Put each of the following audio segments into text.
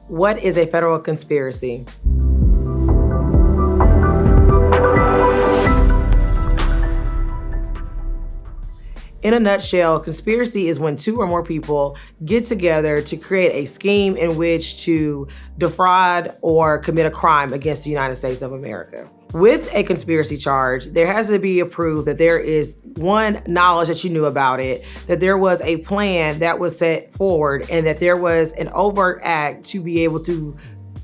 What is a federal conspiracy? In a nutshell, conspiracy is when two or more people get together to create a scheme in which to defraud or commit a crime against the United States of America. With a conspiracy charge, there has to be a proof that there is, one, knowledge that you knew about it, that there was a plan that was set forward, and that there was an overt act to be able to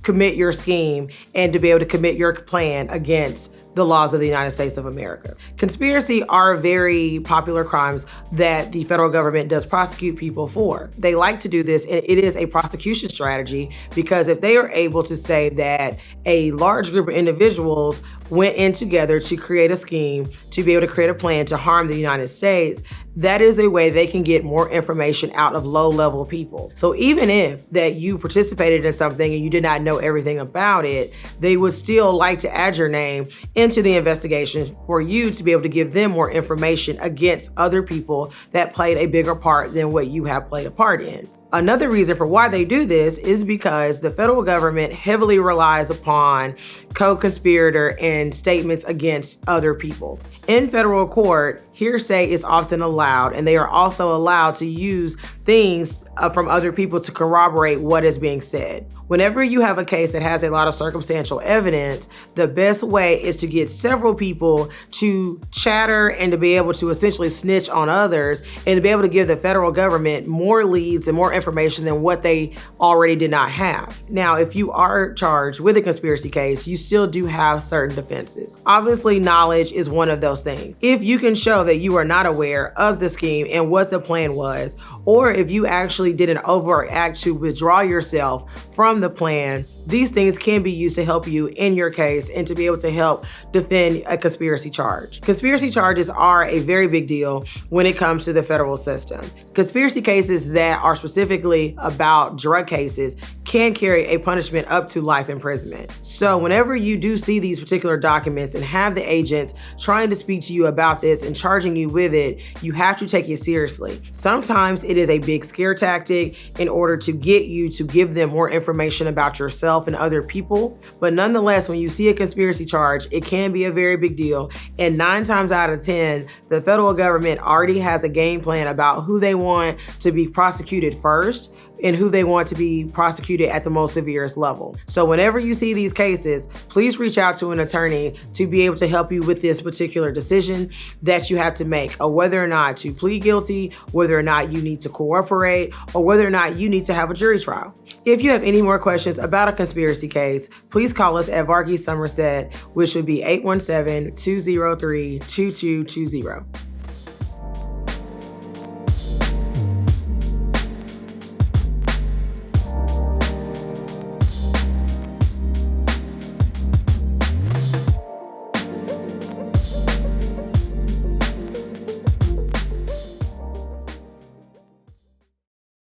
commit your scheme and to be able to commit your plan against the laws of the United States of America. Conspiracy are very popular crimes that the federal government does prosecute people for. They like to do this, and it is a prosecution strategy, because if they are able to say that a large group of individuals went in together to create a scheme, to be able to create a plan to harm the United States, that is a way they can get more information out of low-level people. So even if that you participated in something and you did not know everything about it, they would still like to add your name into the investigation for you to be able to give them more information against other people that played a bigger part than what you have played a part in. Another reason for why they do this is because the federal government heavily relies upon co-conspirator and statements against other people. In federal court, hearsay is often allowed, and they are also allowed to use things from other people to corroborate what is being said. Whenever you have a case that has a lot of circumstantial evidence, the best way is to get several people to chatter and to be able to essentially snitch on others, and to be able to give the federal government more leads and more information than what they already did not have. Now, if you are charged with a conspiracy case, you still do have certain defenses. Obviously, knowledge is one of those things. If you can show that you are not aware of the scheme and what the plan was, or if you actually did an overt act to withdraw yourself from the plan, these things can be used to help you in your case and to be able to help defend a conspiracy charge. Conspiracy charges are a very big deal when it comes to the federal system. Conspiracy cases that are specifically about drug cases can carry a punishment up to life imprisonment. So whenever you do see these particular documents and have the agents trying to speak to you about this and charging you with it, you have to take it seriously. Sometimes it is a big scare tactic in order to get you to give them more information about yourself and other people. But nonetheless, when you see a conspiracy charge, it can be a very big deal. And 9 times out of 10, the federal government already has a game plan about who they want to be prosecuted first and who they want to be prosecuted at the most severest level. So whenever you see these cases, please reach out to an attorney to be able to help you with this particular decision that you have to make, or whether or not to plead guilty, whether or not you need to cooperate, or whether or not you need to have a jury trial. If you have any more questions about a conspiracy case, please call us at Varghese Summersett, which would be 817-203-2220.